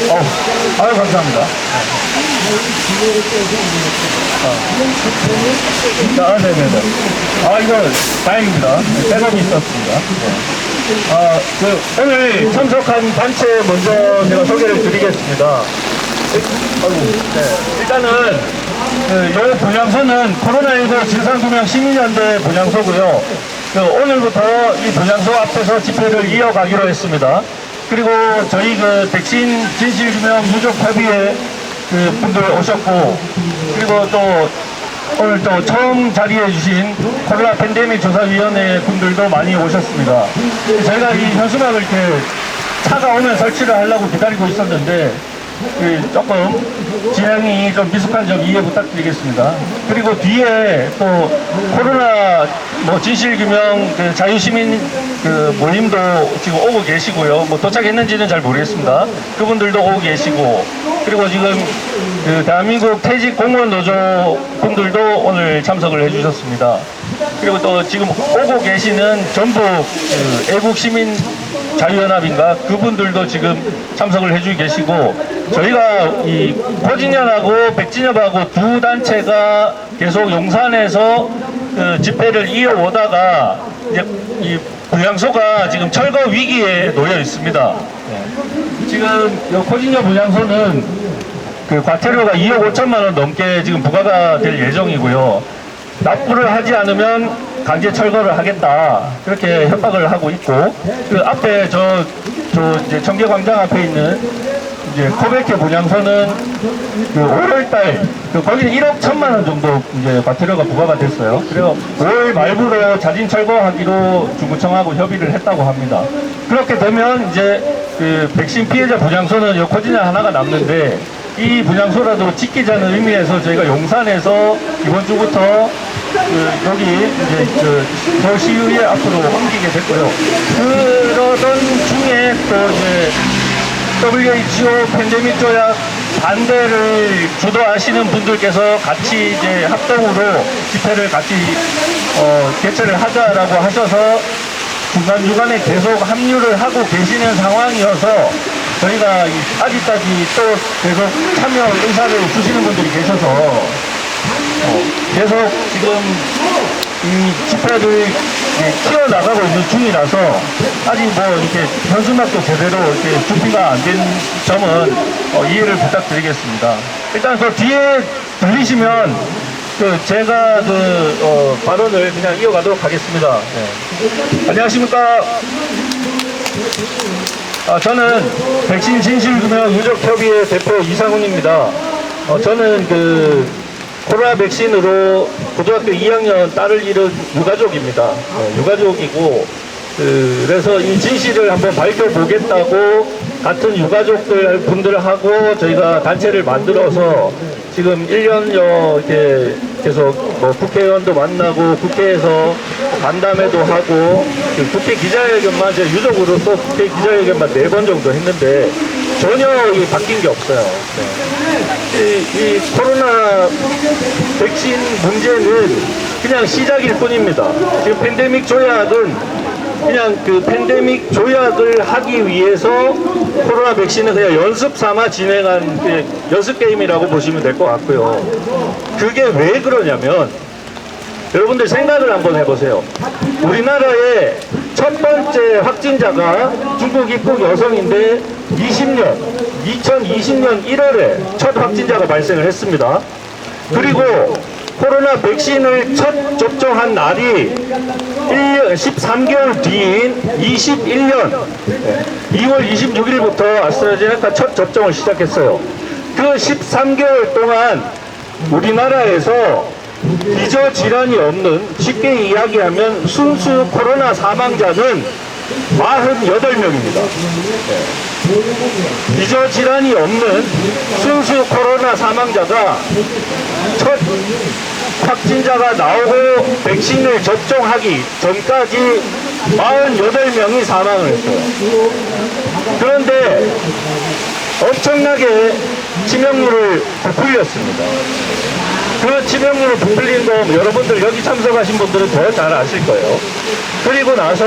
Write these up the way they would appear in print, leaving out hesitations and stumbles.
아유, 감사합니다. 네네네. 이거 다행입니다. 대답이 있었습니다. 오늘 참석한 단체 먼저 제가 소개를 드리겠습니다. 일단은, 이 분향소는 코로나19 진상규명 시민연대 분향소고요. 오늘부터 이 분향소 앞에서 집회를 이어가기로 했습니다. 그리고 저희 백신 진실규명 유족협의회 분들 오셨고, 그리고 또 오늘 또 처음 자리해 주신 코로나 팬데믹 조사위원회 분들도 많이 오셨습니다. 저희가 이 현수막을 이렇게 차가 오면 설치를 하려고 기다리고 있었는데 조금 진행이 좀 미숙한 점 이해 부탁드리겠습니다. 그리고 뒤에 또 코로나 진실규명 자유시민 모임도 지금 오고 계시고요. 도착했는지는 잘 모르겠습니다. 그분들도 오고 계시고, 그리고 지금 대한민국 퇴직 공무원 노조 분들도 오늘 참석을 해주셨습니다. 그리고 또 지금 오고 계시는 전북 애국시민 자유연합인가 그분들도 지금 참석을 해주고 계시고, 저희가 이 포진연하고 백진협하고 두 단체가 계속 용산에서 집회를 이어오다가 이제 이 분향소가 지금 철거 위기에 놓여 있습니다. 지금 이 포진협 분향소는 과태료가 2억 5천만 원 넘게 지금 부과가 될 예정이고요. 납부를 하지 않으면 강제 철거를 하겠다, 그렇게 협박을 하고 있고, 앞에 이제 청계광장 앞에 있는 이제 코베케 분향소는 5월달 거기는 1억 1천만 원 정도 이제 과태료가 부과가 됐어요. 그래서 5월 말부로 자진 철거하기로 중구청하고 협의를 했다고 합니다. 그렇게 되면 이제 백신 피해자 분향소는 코진이 하나가 남는데, 이 분향소라도 지키자는 의미에서 저희가 용산에서 이번 주부터 여기 이제 서울시의회 앞으로 옮기게 됐고요. 그러던 중에 또 이제 WHO 팬데믹 조약 반대를 주도하시는 분들께서 같이 이제 합동으로 집회를 같이 개최를 하자라고 하셔서 중간중간에 계속 합류를 하고 계시는 상황이어서 저희가 아직까지 또 계속 참여 의사를 주시는 분들이 계셔서 계속 지금 이 집회를 키워나가고 있는 중이라서 아직 이렇게 현수막도 제대로 이렇게 준비가 안 된 점은 이해를 부탁드리겠습니다. 일단 뒤에 들리시면 제가 발언을 그냥 이어가도록 하겠습니다. 안녕하십니까. 저는 백신 진실규명 유족협의회 대표 이상훈입니다. 저는 코로나 백신으로 고등학교 2학년 딸을 잃은 유가족입니다. 유가족이고, 그래서 이 진실을 한번 밝혀보겠다고 같은 유가족들 분들하고 저희가 단체를 만들어서 지금 1년여 이렇게 계속 국회의원도 만나고 국회에서 간담회도 하고, 국회 기자회견만 제 유족으로서 국회 기자회견만 4번 정도 했는데 전혀 바뀐 게 없어요. 이 코로나 백신 문제는 그냥 시작일 뿐입니다. 지금 팬데믹 조약은 그냥 팬데믹 조약을 하기 위해서 코로나 백신은 그냥 연습 삼아 진행한 연습 게임이라고 보시면 될 것 같고요. 그게 왜 그러냐면, 여러분들 생각을 한번 해보세요. 우리나라의 첫 번째 확진자가 중국 입국 여성인데 2020년 1월에 첫 확진자가 발생을 했습니다. 그리고 코로나 백신을 첫 접종한 날이 13개월 뒤인 21년 2월 26일부터 아스트라제네카 첫 접종을 시작했어요. 그 13개월 동안 우리나라에서 기저질환이 없는, 쉽게 이야기하면 순수 코로나 사망자는 48명입니다. 기저질환이 없는 순수 코로나 사망자가 첫 확진자가 나오고 백신을 접종하기 전까지 48명이 사망을 했어요. 그런데 엄청나게 치명률을 부풀렸습니다. 그 치명률을 부풀린 거 여러분들 여기 참석하신 분들은 더 잘 아실 거예요. 그리고 나서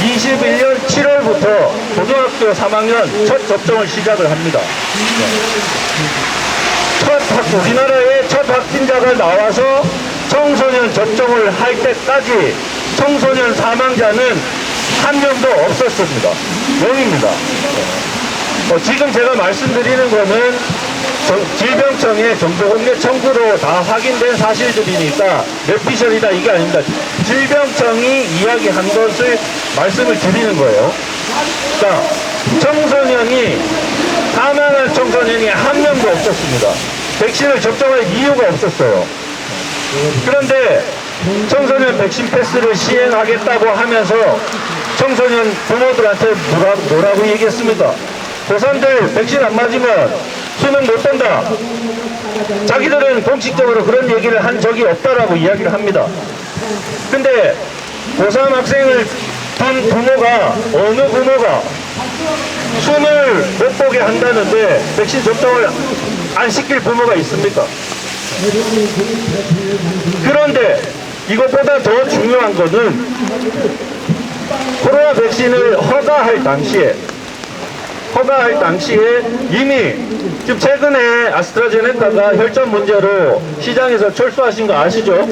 21년 7월부터 고등학교 3학년 첫 접종을 시작을 합니다. 우리나라에 첫 확진자가 나와서 청소년 접종을 할 때까지 청소년 사망자는 한 명도 없었습니다. 0입니다. 지금 제가 말씀드리는 거는 질병청의 정보공개 청구로 다 확인된 사실들이니까 뇌피셜이다 이게 아닙니다. 질병청이 이야기한 것을 말씀을 드리는 거예요. 자, 청소년이 사망한 청소년이 한 명도 없었습니다. 백신을 접종할 이유가 없었어요. 그런데 청소년 백신 패스를 시행하겠다고 하면서 청소년 부모들한테 뭐라고 얘기했습니까? 고3들 백신 안 맞으면 수능 못 본다. 자기들은 공식적으로 그런 얘기를 한 적이 없다라고 이야기를 합니다. 근데 고3 학생을 둔 부모가, 어느 부모가 숨을 못 보게 한다는데 백신 접종을 안 시킬 부모가 있습니까? 그런데 이것보다 더 중요한 거는 코로나 백신을 허가할 당시에 이미 지금 최근에 아스트라제네카가 혈전 문제로 시장에서 철수하신 거 아시죠?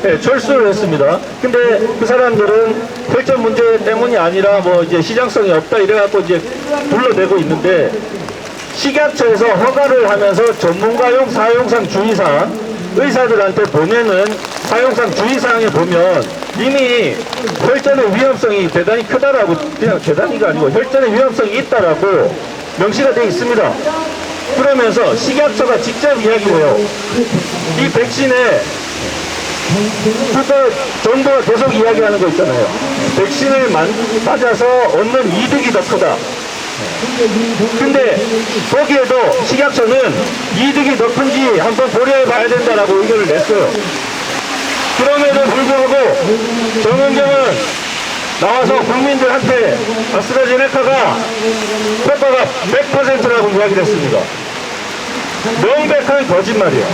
네, 철수를 했습니다. 근데 그 사람들은 혈전 문제 때문이 아니라 뭐 이제 시장성이 없다 이래갖고 이제 불러내고 있는데 식약처에서 허가를 하면서 전문가용 사용상 주의사항 의사들한테 보내는 사용상 주의사항에 보면 이미 혈전의 위험성이 대단히 크다라고, 그냥 대단히가 아니고 혈전의 위험성이 있다라고 명시가 되어 있습니다. 그러면서 식약처가 직접 이야기해요. 이 백신에 정부가 계속 이야기하는 거 있잖아요. 백신을 맞아서 얻는 이득이 더 크다. 근데 거기에도 식약처는 이득이 더 큰지 한번 고려해 봐야 된다라고 의견을 냈어요. 그럼에도 불구하고 정은경은 나와서 국민들한테 아스트라제네카가 효과가 100%라고 이야기를 했습니다. 명백한 거짓말이에요.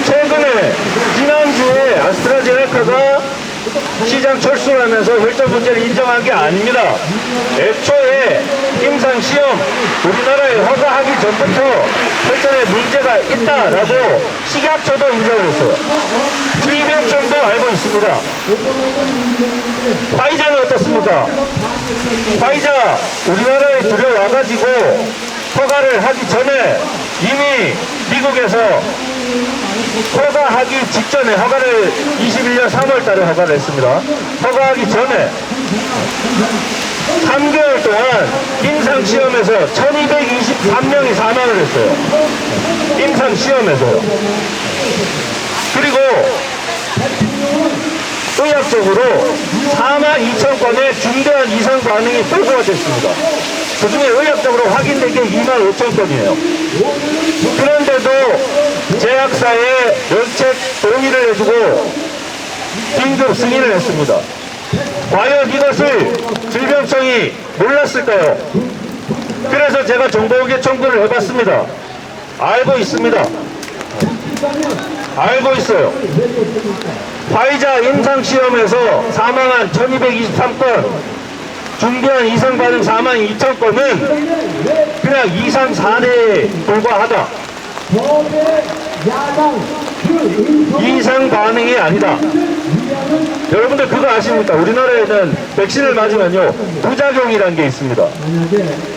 최근에 지난주에 아스트라제네카가 시장 철수를 하면서 혈전 문제를 인정한 게 아닙니다. 애초에 임상시험 우리나라에 허가하기 전부터 혈전에 문제가 있다라고 식약처도 인정을 했어요. 질병청도 알고 있습니다. 화이자는 어떻습니까? 화이자 우리나라에 들여와가지고 허가를 하기 전에 이미 미국에서 허가하기 직전에 허가를 21년 3월 달에 허가를 했습니다. 허가하기 전에 3개월 동안 임상시험에서 1223명이 사망을 했어요. 임상시험에서요. 그리고 의학적으로 42,000건의 중대한 이상 반응이 보고가 됐습니다. 그 중에 의학적으로 확인된 게 25,000건이에요. 그런데도 제약사에 면책 동의를 해주고 긴급 승인을 했습니다. 과연 이것을 질병청이 몰랐을까요? 그래서 제가 정보공개 청구를 해봤습니다. 알고 있습니다. 알고 있어요. 화이자 임상시험에서 사망한 1223건, 중대한 이상 반응 42,000건은 그냥 이상 사례에 불과하다. 이상 반응이 아니다. 여러분들 그거 아십니까? 우리나라에는 백신을 맞으면요 부작용이라는 게 있습니다.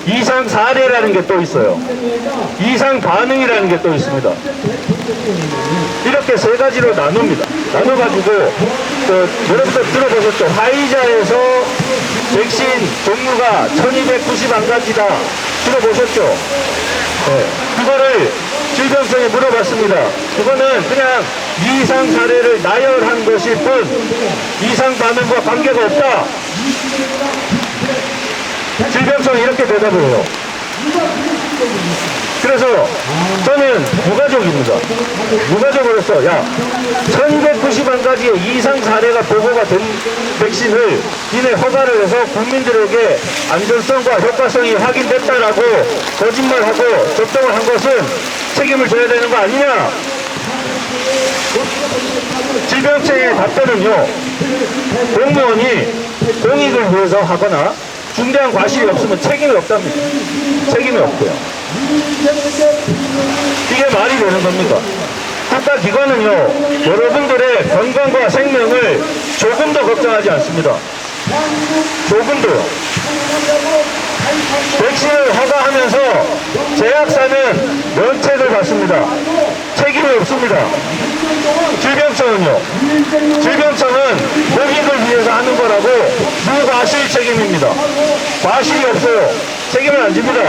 이상 사례라는 게 또 있어요. 이상 반응이라는 게 또 있습니다. 이렇게 세 가지로 나눕니다. 나눠가지고 여러분들 들어보셨죠? 화이자에서 백신 종류가 1291가지다 들어보셨죠? 네. 그거를 질병청에 물어봤습니다. 그거는 그냥 이상 사례를 나열한 것일 뿐 이상 반응과 관계가 없다. 질병청이 이렇게 대답을 해요. 그래서 저는 유가족입니다. 유가족으로서 1291가지의 이상 사례가 보고가 된 백신을 이내 허가를 해서 국민들에게 안전성과 효과성이 확인됐다라고 거짓말하고 접종을 한 것은 책임을 져야 되는 거 아니냐? 질병청의 답변은요, 공무원이 공익을 위해서 하거나 중대한 과실이 없으면 책임이 없답니다. 책임이 없고요. 이게 말이 되는 겁니까? 국가기관은요, 여러분들의 건강과 생명을 조금 더 걱정하지 않습니다. 조금도요. 백신을 허가하면서 제약사는 면책을 받습니다. 책임이 없습니다. 질병청은요, 질병청은 공익을 위해서 하는 거라고 무과실 책임입니다. 과실이 없어요. 책임을 안 집니다.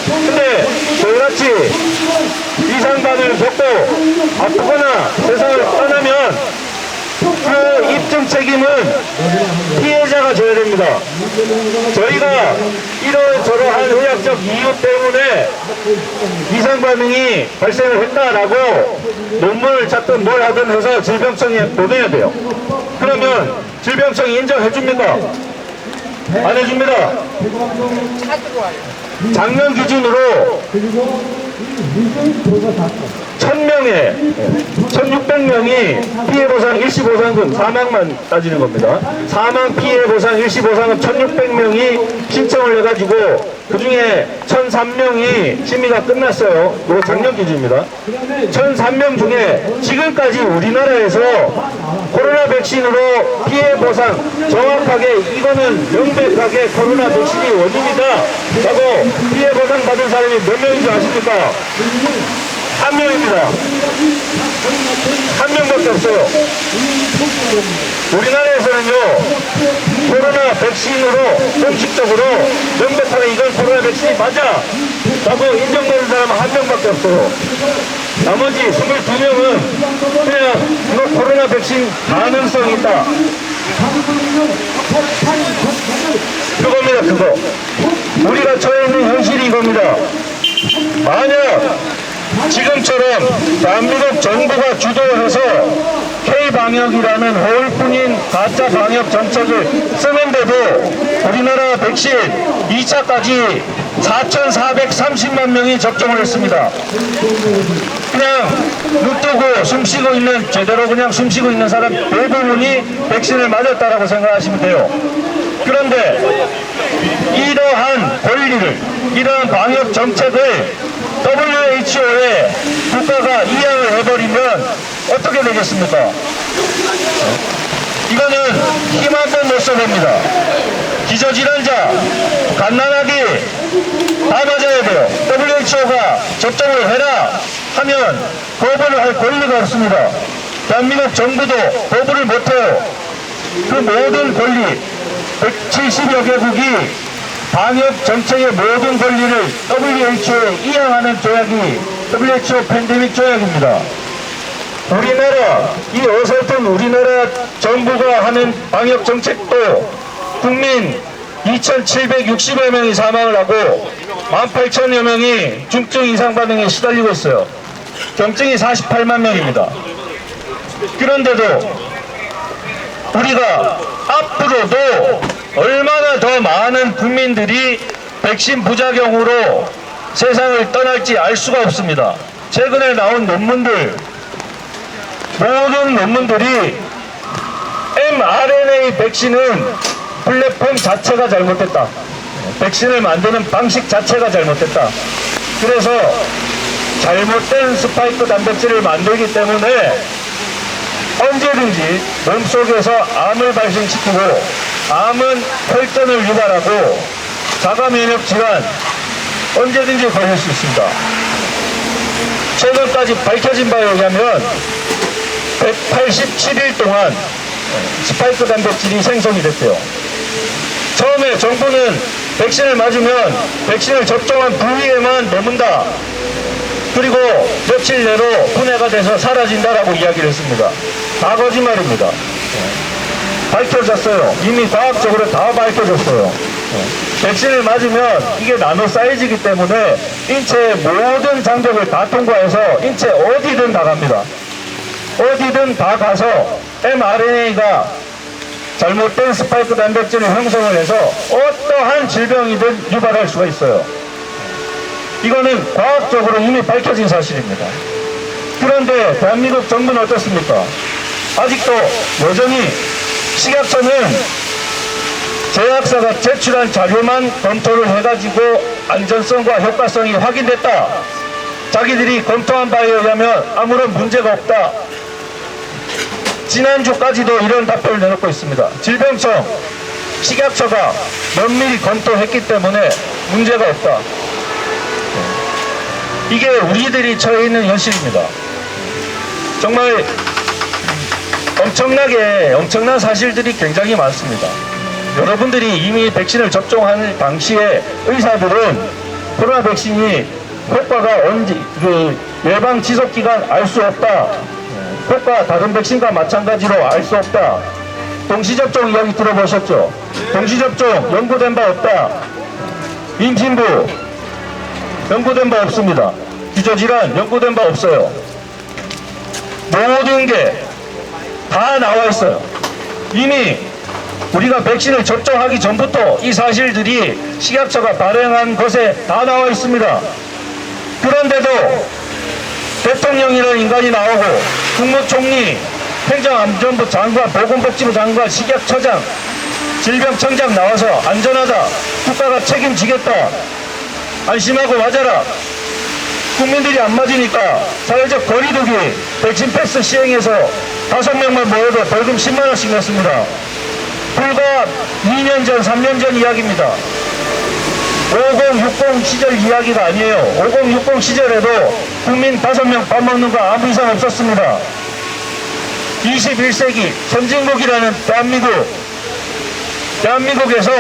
근데 저희같이 이상반을 겪고 아프거나 세상을 떠나면 그 입증 책임은 피해자가 져야 됩니다. 저희가 이러저러한 의학적 이유 때문에 이상 반응이 발생을 했다라고 논문을 찾든 뭘 하든 해서 질병청에 보내야 돼요. 그러면 질병청이 인정해 줍니까? 안 해줍니다. 작년 기준으로 1000명에 1600명이 피해보상 일시보상금 사망만 따지는 겁니다. 사망 피해보상 일시보상금 1600명이 신청을 해가지고 그 중에 1003명이 심의가 끝났어요. 이거 작년 기준입니다. 1003명 중에 지금까지 우리나라에서 코로나 백신으로 피해보상 정확하게 이거는 명백하게 코로나 백신이 원인이다 라고 피해보상 받은 사람이 몇 명인 줄 아십니까? 한 명입니다. 한 명밖에 없어요. 우리나라에서는요, 코로나 백신으로 공식적으로 명백하게 이건 코로나 백신이 맞아 라고 인정되는 사람은 한 명밖에 없어요. 나머지 22명은 그냥 이거 코로나 백신 가능성이 있다. 그겁니다, 그거. 우리가 처해 있는 현실이 이겁니다. 만약 지금처럼 대한민국 정부가 주도해서 K방역이라는 허울뿐인 가짜 방역 정책을 쓰는데도 우리나라 백신 2차까지 4,430만 명이 접종을 했습니다. 그냥 눈뜨고 숨쉬고 있는, 제대로 그냥 숨쉬고 있는 사람 대부분이 백신을 맞았다라고 생각하시면 돼요. 그런데 이러한 권리를, 이러한 방역 정책을 WHO에 국가가 이양을 해버리면 어떻게 되겠습니까? 이거는 힘 한 번 못 써봅니다. 기저질환자, 갓난아기 다 맞아야 돼요. WHO가 접종을 해라 하면 거부를 할 권리가 없습니다. 대한민국 정부도 거부를 못해요. 그 모든 권리, 170여 개국이 방역 정책의 모든 권리를 WHO에 이양하는 조약이 WHO 팬데믹 조약입니다. 우리나라, 이 어설픈 우리나라 정부가 하는 방역 정책도 국민 2,760여 명이 사망을 하고 18,000여 명이 중증 이상 반응에 시달리고 있어요. 경증이 48만 명입니다. 그런데도 우리가 앞으로도 얼마나 더 많은 국민들이 백신 부작용으로 세상을 떠날지 알 수가 없습니다. 최근에 나온 논문들, 모든 논문들이 mRNA 백신은 플랫폼 자체가 잘못됐다. 백신을 만드는 방식 자체가 잘못됐다. 그래서 잘못된 스파이크 단백질을 만들기 때문에 언제든지 몸속에서 암을 발생시키고 암은 혈전을 유발하고 자가면역 질환 언제든지 걸릴 수 있습니다. 최근까지 밝혀진 바에 의하면 187일 동안 스파이크 단백질이 생성이 됐대요. 처음에 정부는 백신을 맞으면 백신을 접종한 부위에만 머문다. 그리고 며칠 내로 분해가 돼서 사라진다라고 이야기를 했습니다. 다 거짓말입니다. 밝혀졌어요. 이미 과학적으로 다 밝혀졌어요. 백신을 맞으면 이게 나노 사이즈이기 때문에 인체의 모든 장벽을 다 통과해서 인체 어디든 다 갑니다. 어디든 다 가서 mRNA가 잘못된 스파이크 단백질을 형성을 해서 어떠한 질병이든 유발할 수가 있어요. 이거는 과학적으로 이미 밝혀진 사실입니다. 그런데 대한민국 정부는 어떻습니까? 아직도 여전히 식약처는 제약사가 제출한 자료만 검토를 해가지고 안전성과 효과성이 확인됐다. 자기들이 검토한 바에 의하면 아무런 문제가 없다. 지난주까지도 이런 답변을 내놓고 있습니다. 질병청, 식약처가 면밀히 검토했기 때문에 문제가 없다. 이게 우리들이 처해 있는 현실입니다. 정말 엄청난 사실들이 굉장히 많습니다. 여러분들이 이미 백신을 접종할 당시에 의사들은 코로나 백신이 효과가 언제, 예방 지속 기간 알 수 없다. 효과 다른 백신과 마찬가지로 알 수 없다. 동시접종 이야기 들어보셨죠? 동시접종 연구된 바 없다. 임신부 연구된 바 없습니다. 기저질환 연구된 바 없어요. 모든 게 다 나와 있어요. 이미 우리가 백신을 접종하기 전부터 이 사실들이 식약처가 발행한 것에 다 나와 있습니다. 그런데도 대통령이라는 인간이 나오고 국무총리, 행정안전부 장관, 보건복지부 장관, 식약처장, 질병청장 나와서 안전하다, 국가가 책임지겠다, 안심하고 맞아라. 국민들이 안 맞으니까 사회적 거리두기 백신 패스 시행해서 5명만 모여도 벌금 10만 원씩 냈습니다. 불과 2년 전, 3년 전 이야기입니다. 5060 시절 이야기가 아니에요. 5060 시절에도 국민 5명 밥 먹는 거 아무 이상 없었습니다. 21세기 선진국이라는 대한민국에서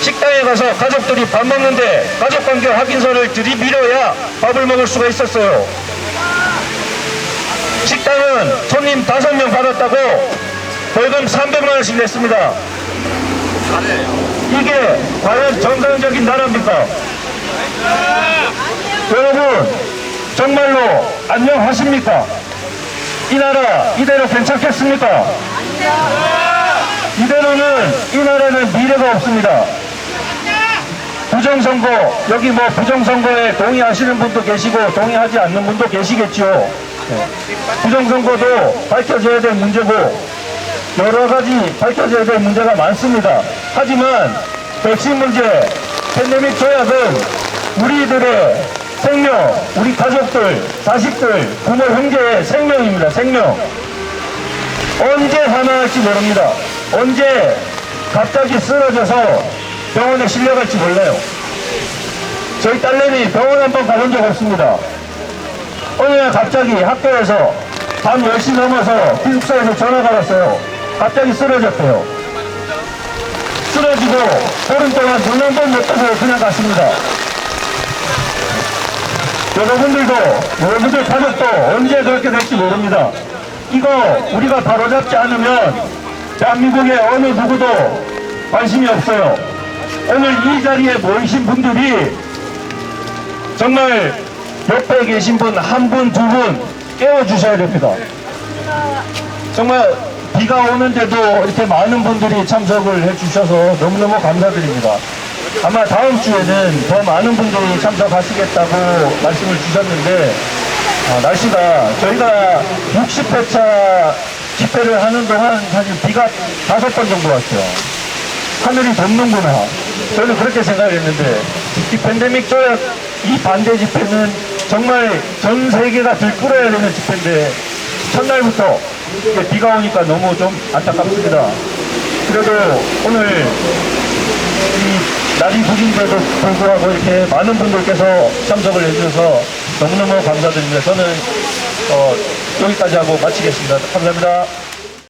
식당에 가서 가족들이 밥 먹는데 가족관계 확인서를 들이밀어야 밥을 먹을 수가 있었어요. 식당은 손님 5명 받았다고 벌금 300만 원씩 냈습니다. 이게 과연 정상적인 나라입니까? 여러분 정말로 안녕하십니까? 이 나라 이대로 괜찮겠습니까? 이대로는 이 나라는 미래가 없습니다. 부정선거, 여기 뭐 부정선거에 동의하시는 분도 계시고 동의하지 않는 분도 계시겠죠. 부정선거도 밝혀져야 될 문제고 여러 가지 밝혀져야 될 문제가 많습니다. 하지만 백신 문제, 팬데믹 조약은 우리들의 생명, 우리 가족들, 자식들, 부모, 형제의 생명입니다. 생명. 언제 사망할지 모릅니다. 언제 갑자기 쓰러져서 병원에 실려갈지 몰라요. 저희 딸내미 병원 한번 가본 적 없습니다. 어느 날 갑자기 학교에서 밤 10시 넘어서 기숙사에서 전화가 왔어요. 갑자기 쓰러졌대요. 쓰러지고 보름 동안 눈 한 번 못 떠서 그냥 갔습니다. 여러분들 가족도 언제 그렇게 될지 모릅니다. 이거 우리가 바로잡지 않으면 대한민국의 어느 누구도 관심이 없어요. 오늘 이 자리에 모이신 분들이 정말 옆에 계신 분 한 분, 두 분 깨워주셔야 됩니다. 정말 비가 오는데도 이렇게 많은 분들이 참석을 해주셔서 너무너무 감사드립니다. 아마 다음 주에는 더 많은 분들이 참석하시겠다고 말씀을 주셨는데 날씨가 저희가 60회차 집회를 하는 동안 사실 비가 5번 정도 왔어요. 하늘이 덥는구나. 저는 그렇게 생각했는데 이 팬데믹 조약 이 반대 집회는 정말 전 세계가 들끓어야 되는 집회인데 첫날부터 비가 오니까 너무 좀 안타깝습니다. 그래도 오늘 이 날이 구긴데도 불구하고 이렇게 많은 분들께서 참석을 해주셔서 너무너무 감사드립니다. 저는 여기까지 하고 마치겠습니다. 감사합니다.